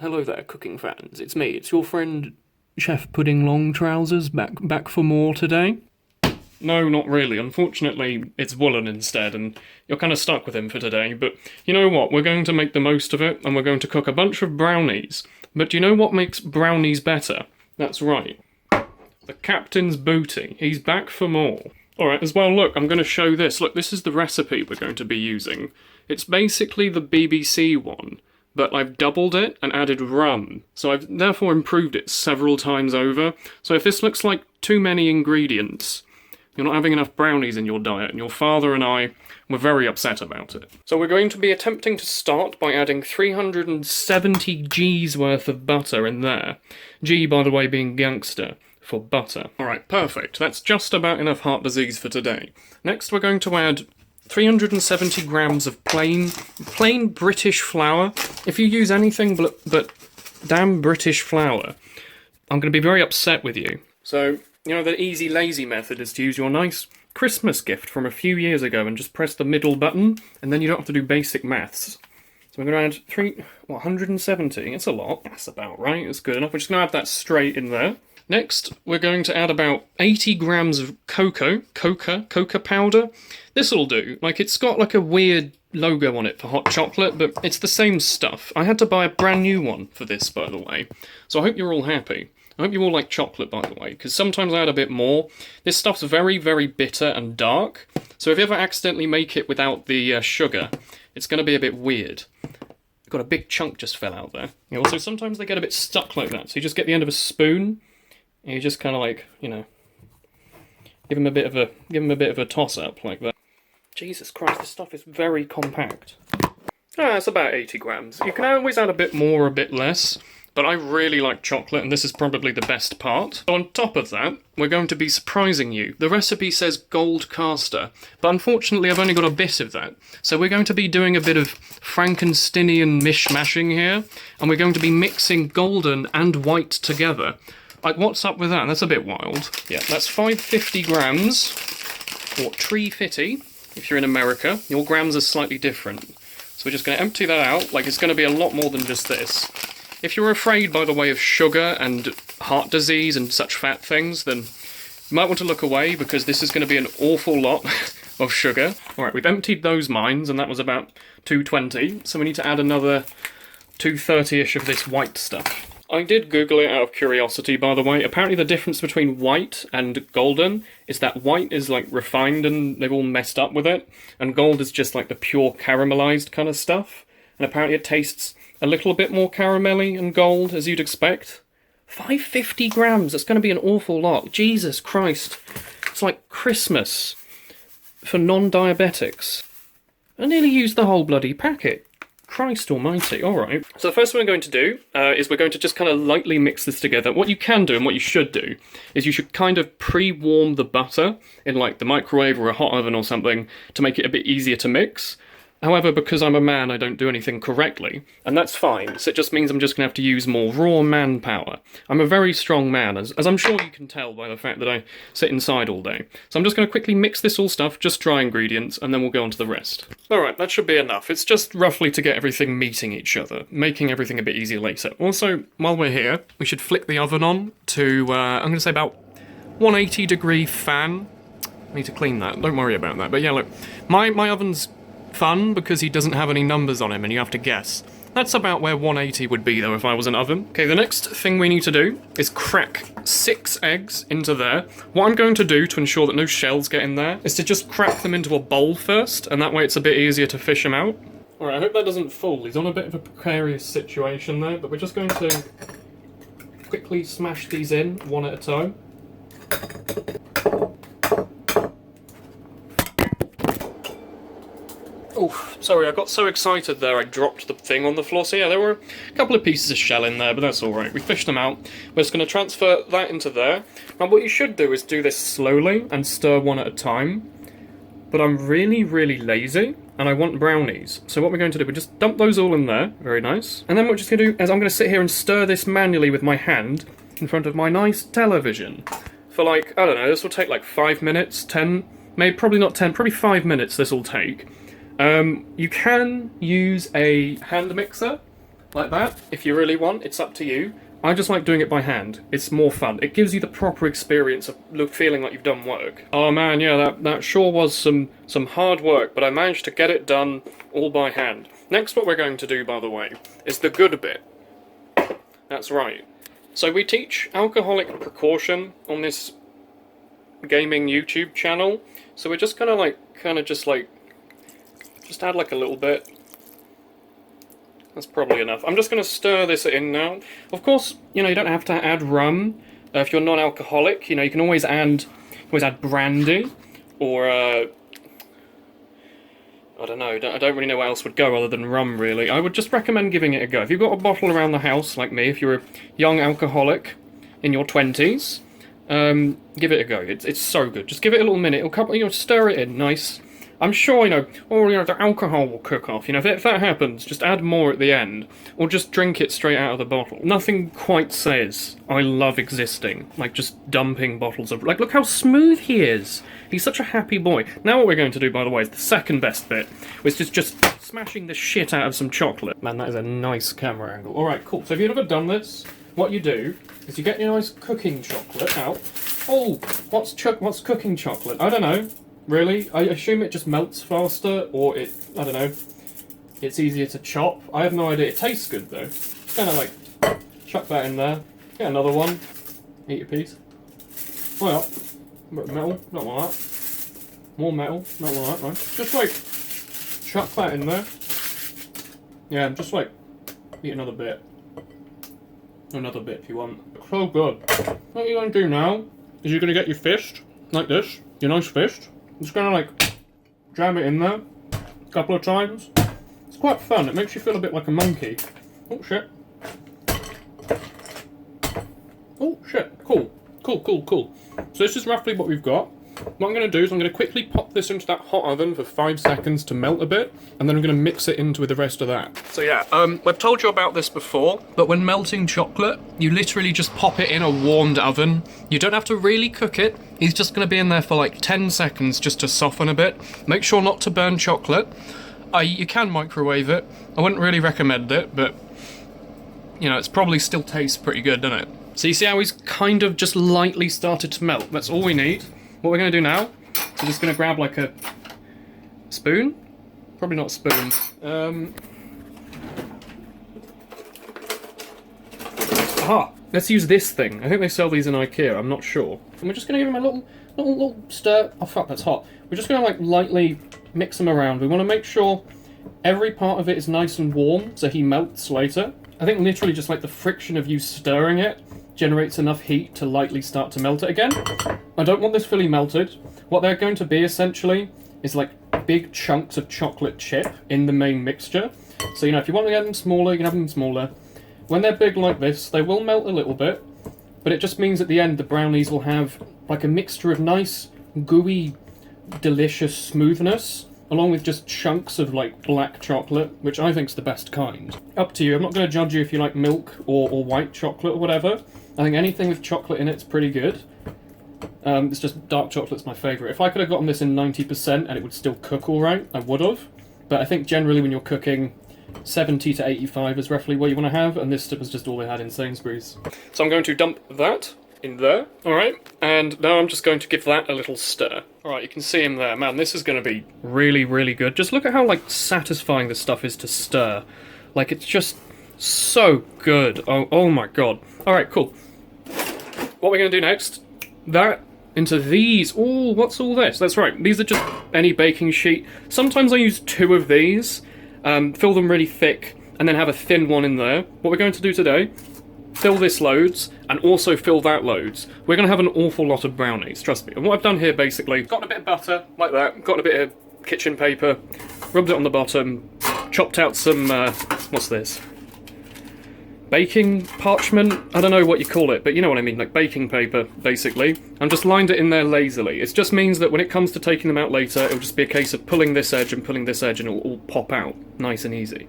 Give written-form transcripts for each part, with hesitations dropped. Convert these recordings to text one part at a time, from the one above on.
Hello there, cooking fans. It's me. It's your friend Chef Pudding Long Trousers back for more today. No, not really. Unfortunately, it's Woolen instead, and you're kind of stuck with him for today. But you know what? We're going to make the most of it, and we're going to cook a bunch of brownies. But do you know what makes brownies better? That's right. The captain's booty. He's back for more. Alright, as well, look, I'm going to show this. Look, this is the recipe we're going to be using. It's basically the BBC one, but I've doubled it and added rum. So I've therefore improved it several times over. So if this looks like too many ingredients, you're not having enough brownies in your diet, and your father and I were very upset about it. So we're going to be attempting to start by adding 370 G's worth of butter in there. G, by the way, being gangster for butter. Alright, perfect. That's just about enough heart disease for today. Next we're going to add 370 grams of plain British flour. If you use anything but damn British flour, I'm going to be very upset with you. So, you know, the easy lazy method is to use your nice Christmas gift from a few years ago and just press the middle button, and then you don't have to do basic maths. So we're going to add 170. It's a lot. That's about right. It's good enough. We're just going to add that straight in there. Next, we're going to add about 80 grams of cocoa powder. This'll do. Like, it's got like a weird logo on it for hot chocolate, but it's the same stuff. I had to buy a brand new one for this, by the way. So I hope you're all happy. I hope you all like chocolate, by the way, because sometimes I add a bit more. This stuff's very, very bitter and dark, so if you ever accidentally make it without the sugar, it's going to be a bit weird. Got a big chunk just fell out there. Also, sometimes they get a bit stuck like that, so you just get the end of a spoon, and you just kind of like, you know, give them a bit of a toss-up like that. Jesus Christ, this stuff is very compact. It's about 80 grams. You can always add a bit more or a bit less, but I really like chocolate, and this is probably the best part. So on top of that, we're going to be surprising you. The recipe says gold caster, but unfortunately I've only got a bit of that. So we're going to be doing a bit of Frankensteinian mishmashing here, and we're going to be mixing golden and white together. Like, what's up with that? That's a bit wild. Yeah, that's 550 grams, or 350 if you're in America. Your grams are slightly different. So we're just going to empty that out. Like, it's going to be a lot more than just this. If you're afraid, by the way, of sugar and heart disease and such fat things, then you might want to look away, because this is going to be an awful lot of sugar. Alright, we've emptied those mines, and that was about 220, so we need to add another 230-ish of this white stuff. I did Google it out of curiosity, by the way. Apparently the difference between white and golden is that white is, like, refined and they've all messed up with it, and gold is just, like, the pure caramelized kind of stuff. And apparently it tastes a little bit more caramelly and gold, as you'd expect. 550 grams, that's going to be an awful lot. Jesus Christ. It's like Christmas for non-diabetics. I nearly used the whole bloody packet. Christ almighty, alright. So the first thing we're going to do is we're going to just kind of lightly mix this together. What you can do, and what you should do, is you should kind of pre-warm the butter in, like, the microwave or a hot oven or something to make it a bit easier to mix. However, because I'm a man, I don't do anything correctly, and that's fine, so it just means I'm just going to have to use more raw manpower. I'm a very strong man, as I'm sure you can tell by the fact that I sit inside all day. So I'm just going to quickly mix this all stuff, just dry ingredients, and then we'll go on to the rest. Alright, that should be enough. It's just roughly to get everything meeting each other, making everything a bit easier later. Also, while we're here, we should flick the oven on to, I'm going to say about 180 degree fan. I need to clean that, don't worry about that. But yeah, look, my oven's fun because he doesn't have any numbers on him and you have to guess. That's about where 180 would be though if I was an oven. Okay, the next thing we need to do is crack 6 eggs into there. What I'm going to do to ensure that no shells get in there is to just crack them into a bowl first, and that way it's a bit easier to fish them out. Alright, I hope that doesn't fall. He's on a bit of a precarious situation there, but we're just going to quickly smash these in one at a time. Oh, sorry, I got so excited there I dropped the thing on the floor. So yeah, there were a couple of pieces of shell in there, but that's alright. We fished them out. We're just going to transfer that into there. Now what you should do is do this slowly and stir one at a time. But I'm really, really lazy, and I want brownies. So what we're going to do, we just dump those all in there. Very nice. And then what we're just going to do is I'm going to sit here and stir this manually with my hand in front of my nice television. For like, I don't know, this will take like 5 minutes, 10, maybe probably not 10, probably 5 minutes this will take. You can use a hand mixer, like that, if you really want. It's up to you. I just like doing it by hand. It's more fun. It gives you the proper experience of feeling like you've done work. Oh man, yeah, that sure was some hard work, but I managed to get it done all by hand. Next, what we're going to do, by the way, is the good bit. That's right. So we teach alcoholic precaution on this gaming YouTube channel. So we're just gonna just add like a little bit. That's probably enough. I'm just going to stir this in now. Of course, you know, you don't have to add rum if you're non-alcoholic. You know, you can always add brandy, or I don't know. I don't really know what else would go other than rum. Really, I would just recommend giving it a go. If you've got a bottle around the house, like me, if you're a young alcoholic in your 20s, give it a go. It's so good. Just give it a little minute. It'll come, you know, stir it in nice. I'm sure, you know, the alcohol will cook off. You know, if that happens, just add more at the end, or just drink it straight out of the bottle. Nothing quite says, I love existing, like just dumping bottles of... Like, look how smooth he is. He's such a happy boy. Now what we're going to do, by the way, is the second best bit, which is just smashing the shit out of some chocolate. Man, that is a nice camera angle. Alright, cool. So if you've never done this, what you do is you get your nice cooking chocolate out. Oh, what's cooking chocolate? I don't know. Really? I assume it just melts faster, or I don't know, it's easier to chop. I have no idea. It tastes good, though. Just kind of like, chuck that in there. Get another one. Eat a piece. Oh yeah. A bit of metal. Not like that. More metal. Not like that, right? Just like, chuck that in there. Yeah, just like, eat another bit. Another bit if you want. So good. What you're going to do now is you're going to get your fist, like this. Your nice fist. Just gonna like jam it in there a couple of times. It's quite fun. It makes you feel a bit like a monkey. Oh shit. Oh shit. Cool. Cool. So this is roughly what we've got. What I'm going to do is I'm going to quickly pop this into that hot oven for 5 seconds to melt a bit, and then I'm going to mix it into with the rest of that. So yeah, we've told you about this before, but when melting chocolate, you literally just pop it in a warmed oven. You don't have to really cook it. It's just going to be in there for like 10 seconds just to soften a bit. Make sure not to burn chocolate. You can microwave it. I wouldn't really recommend it, but you know, it's probably still tastes pretty good, doesn't it? So you see how he's kind of just lightly started to melt. That's all we need. What we're going to do now, so we're just going to grab like a spoon. Probably not a spoon. Aha! Let's use this thing. I think they sell these in IKEA, I'm not sure. And we're just going to give him a little stir. Oh fuck, that's hot. We're just going to like lightly mix them around. We want to make sure every part of it is nice and warm so he melts later. I think literally just like the friction of you stirring it generates enough heat to lightly start to melt it again. I don't want this fully melted. What they're going to be essentially is like big chunks of chocolate chip in the main mixture. So, you know, if you want to get them smaller, you can have them smaller. When they're big like this, they will melt a little bit, but it just means at the end the brownies will have like a mixture of nice, gooey, delicious smoothness, along with just chunks of like black chocolate, which I think's the best kind. Up to you. I'm not going to judge you if you like milk or white chocolate or whatever. I think anything with chocolate in it's pretty good. It's just dark chocolate's my favourite. If I could have gotten this in 90% and it would still cook alright, I would have. But I think generally when you're cooking, 70 to 85 is roughly what you want to have, and this was just all they had in Sainsbury's. So I'm going to dump that in there, alright, and now I'm just going to give that a little stir. Alright, you can see him there. Man, this is going to be really, really good. Just look at how, like, satisfying this stuff is to stir. Like, it's just so good. Oh my god. Alright, cool. What we're going to do next, that into these. Ooh, what's all this? That's right, these are just any baking sheet. Sometimes I use 2 of these, fill them really thick, and then have a thin one in there. What we're going to do today, fill this loads, and also fill that loads. We're going to have an awful lot of brownies, trust me. And what I've done here, basically, got a bit of butter, like that, got a bit of kitchen paper, rubbed it on the bottom, chopped out some, what's this? Baking parchment? I don't know what you call it, but you know what I mean, like baking paper, basically. And just lined it in there lazily. It just means that when it comes to taking them out later, it'll just be a case of pulling this edge, and it'll all pop out, nice and easy.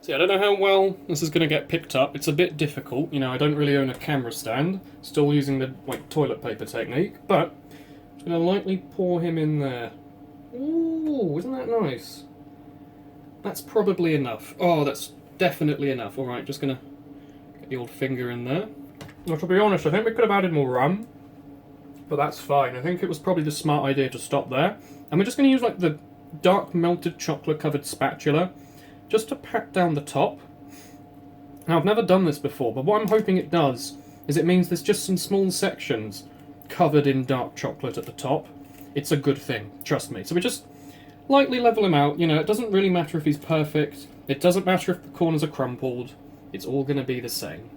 So yeah, I don't know how well this is going to get picked up. It's a bit difficult, you know, I don't really own a camera stand. Still using the, like, toilet paper technique, but I'm just going to lightly pour him in there. Ooh, isn't that nice? That's probably enough. Oh, that's definitely enough. Alright, just gonna get the old finger in there. Now, to be honest, I think we could have added more rum, but that's fine. I think it was probably the smart idea to stop there. And we're just gonna use like the dark melted chocolate covered spatula just to pat down the top. Now, I've never done this before, but what I'm hoping it does is it means there's just some small sections covered in dark chocolate at the top. It's a good thing, trust me. So we just lightly level him out. You know, it doesn't really matter if he's perfect. It doesn't matter if the corners are crumpled. It's all going to be the same.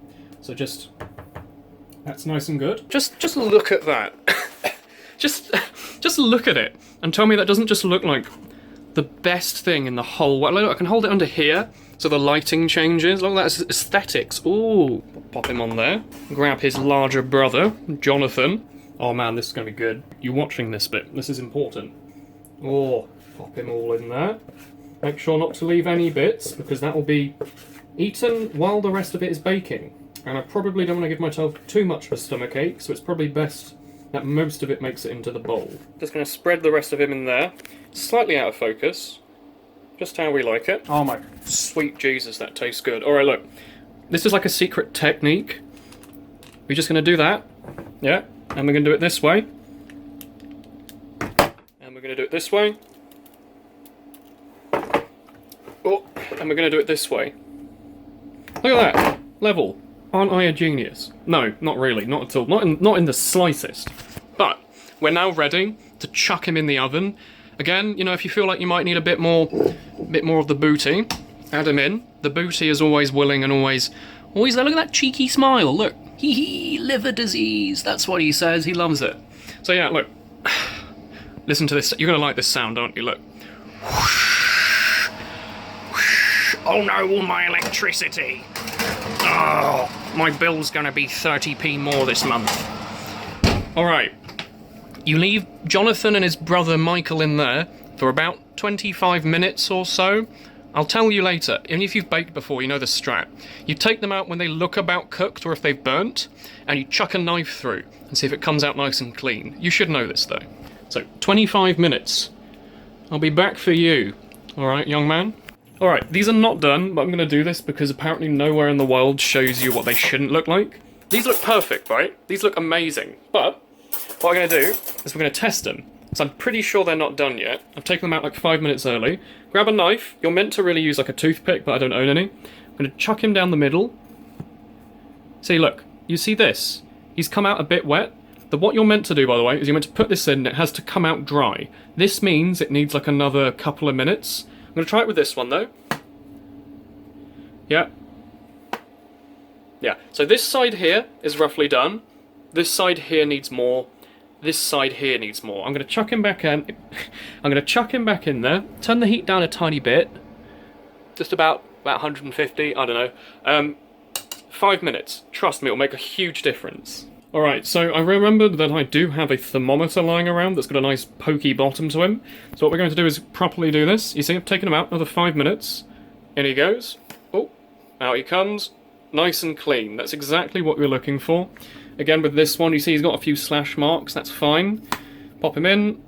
So just... that's nice and good. Just look at that. just look at it and tell me that doesn't just look like the best thing in the whole world. Look, I can hold it under here so the lighting changes. Look, that's aesthetics. Ooh, pop him on there. Grab his larger brother, Jonathan. Oh man, this is going to be good. You watching this bit. This is important. Oh, pop him all in there. Make sure not to leave any bits, because that will be eaten while the rest of it is baking. And I probably don't want to give myself too much of a stomachache, so it's probably best that most of it makes it into the bowl. Just going to spread the rest of him in there. Slightly out of focus. Just how we like it. Oh my sweet Jesus, that tastes good. Alright, look. This is like a secret technique. We're just going to do that. Yeah. And we're going to do it this way. And we're going to do it this way. Oh, and we're going to do it this way. Look at that. Level. Aren't I a genius? No, not really. Not at all. Not in the slightest. But we're now ready to chuck him in the oven. Again, you know, if you feel like you might need a bit more of the booty, add him in. The booty is always willing and always there. Look at that cheeky smile. Look. Hee hee, liver disease. That's what he says. He loves it. So yeah, look. Listen to this. You're going to like this sound, aren't you? Look. Oh no, all my electricity. Oh, my bill's going to be 30p more this month. Alright. You leave Jonathan and his brother Michael in there for about 25 minutes or so. I'll tell you later. Even if you've baked before, you know the strat. You take them out when they look about cooked or if they've burnt, and you chuck a knife through and see if it comes out nice and clean. You should know this though. So, 25 minutes. I'll be back for you. Alright, young man? Alright, these are not done, but I'm going to do this because apparently nowhere in the world shows you what they shouldn't look like. These look perfect, right? These look amazing. But what I'm going to do is we're going to test them. So I'm pretty sure they're not done yet. I've taken them out like 5 minutes early. Grab a knife. You're meant to really use like a toothpick, but I don't own any. I'm going to chuck him down the middle. See, look. You see this? He's come out a bit wet. What you're meant to do, by the way, is you're meant to put this in and it has to come out dry. This means it needs like another couple of minutes. I'm going to try it with this one, though. Yeah. Yeah. So this side here is roughly done. This side here needs more. This side here needs more. I'm going to chuck him back in. I'm going to chuck him back in there. Turn the heat down a tiny bit. Just about 150, I don't know. 5 minutes. Trust me, it'll make a huge difference. Alright, so I remembered that I do have a thermometer lying around that's got a nice pokey bottom to him. So what we're going to do is properly do this. You see, I've taken him out, another 5 minutes. In he goes. Oh, out he comes. Nice and clean. That's exactly what we're looking for. Again, with this one, you see he's got a few slash marks. That's fine. Pop him in.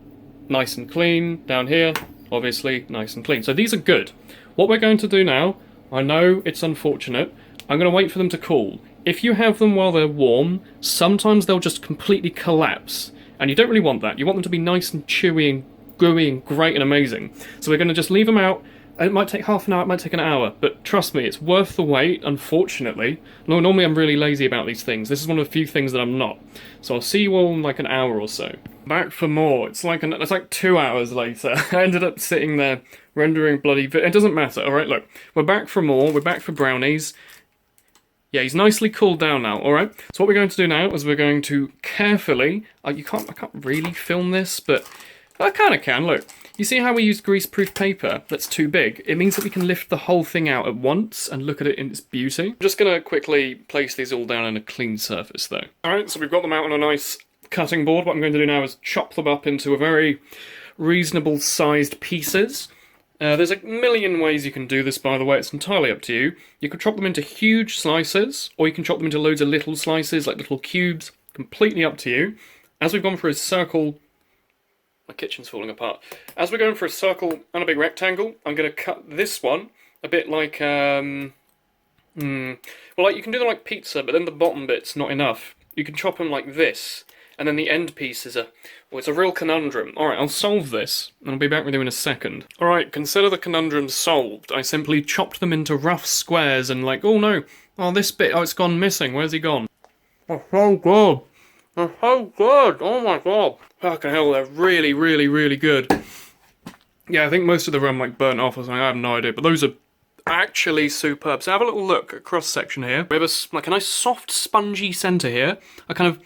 Nice and clean. Down here, obviously, nice and clean. So these are good. What we're going to do now, I know it's unfortunate, I'm going to wait for them to cool. If you have them while they're warm, sometimes they'll just completely collapse. And you don't really want that. You want them to be nice and chewy and gooey and great and amazing. So we're going to just leave them out. It might take half an hour, it might take an hour, but trust me, it's worth the wait, unfortunately. Normally I'm really lazy about these things. This is one of the few things that I'm not. So I'll see you all in like an hour or so. Back for more. It's like 2 hours later. I ended up sitting there rendering bloody... It doesn't matter, alright? Look, we're back for more. We're back for brownies. Yeah, he's nicely cooled down now, alright? So what we're going to do now is we're going to carefully... I can't really film this, but I kind of can, look. You see how we use greaseproof paper that's too big? It means that we can lift the whole thing out at once and look at it in its beauty. I'm just going to quickly place these all down on a clean surface, though. Alright, so we've got them out on a nice cutting board. What I'm going to do now is chop them up into a very reasonable sized pieces. There's a million ways you can do this, by the way. It's entirely up to you. You could chop them into huge slices, or you can chop them into loads of little slices, like little cubes. Completely up to you. As we've gone for a circle... My kitchen's falling apart. As we're going for a circle and a big rectangle, I'm going to cut this one a bit like Well, like, you can do them like pizza, but then the bottom bit's not enough. You can chop them like this, and then the end piece is well, it's a real conundrum. Alright, I'll solve this, and I'll be back with you in a second. Alright, consider the conundrum solved. I simply chopped them into rough squares and like, oh no, oh this bit, oh it's gone missing, where's he gone? Oh, so good. They're so good, oh my god. Fucking hell, they're really, really, really good. Yeah, I think most of the rum like burnt off or something, I have no idea, but those are actually superb. So have a little look at cross section here. We have like a nice soft spongy centre here, a kind of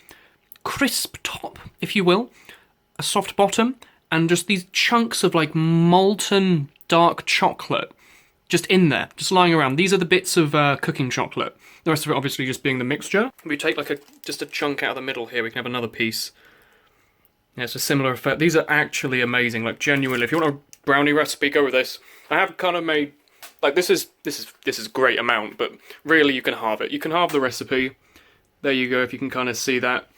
crisp top, if you will, a soft bottom, and just these chunks of like molten dark chocolate just in there, just lying around. These are the bits of cooking chocolate. The rest of it obviously just being the mixture. We take like just a chunk out of the middle here, we can have another piece. Yeah, it's a similar effect. These are actually amazing, like genuinely. If you want a brownie recipe, go with this. I have kind of made, like this is great amount, but really you can halve it. You can halve the recipe. There you go, if you can kind of see that.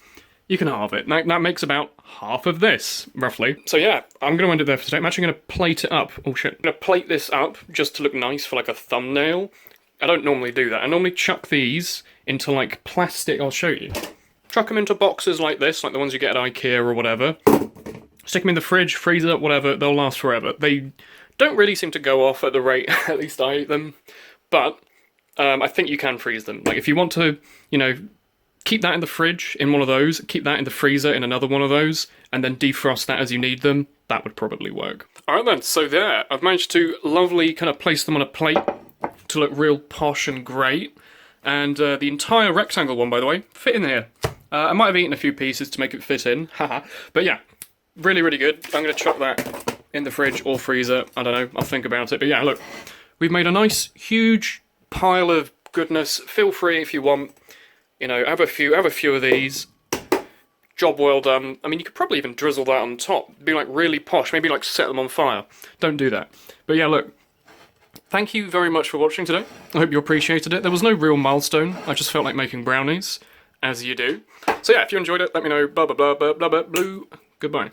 You can halve it. That makes about half of this, roughly. So yeah, I'm going to end it there for today. I'm actually going to plate it up. Oh shit. I'm going to plate this up just to look nice for like a thumbnail. I don't normally do that. I normally chuck these into like plastic. I'll show you. Chuck them into boxes like this, like the ones you get at IKEA or whatever. Stick them in the fridge, freezer, whatever. They'll last forever. They don't really seem to go off at the rate, at least I eat them. But I think you can freeze them. Like if you want to, you know, keep that in the fridge in one of those, keep that in the freezer in another one of those, and then defrost that as you need them, that would probably work. Alright then, so there, I've managed to lovely kind of place them on a plate to look real posh and great. And the entire rectangle one, by the way, fit in here. I might have eaten a few pieces to make it fit in, haha. But yeah, really, really good. I'm going to chuck that in the fridge or freezer, I don't know, I'll think about it. But yeah, look, we've made a nice, huge pile of goodness. Feel free if you want. You know, have a few of these. Job well done. I mean, you could probably even drizzle that on top. Be like really posh. Maybe like set them on fire. Don't do that. But yeah, look. Thank you very much for watching today. I hope you appreciated it. There was no real milestone. I just felt like making brownies, as you do. So yeah, if you enjoyed it, let me know. Blah blah blah blah blah blah blue. Goodbye.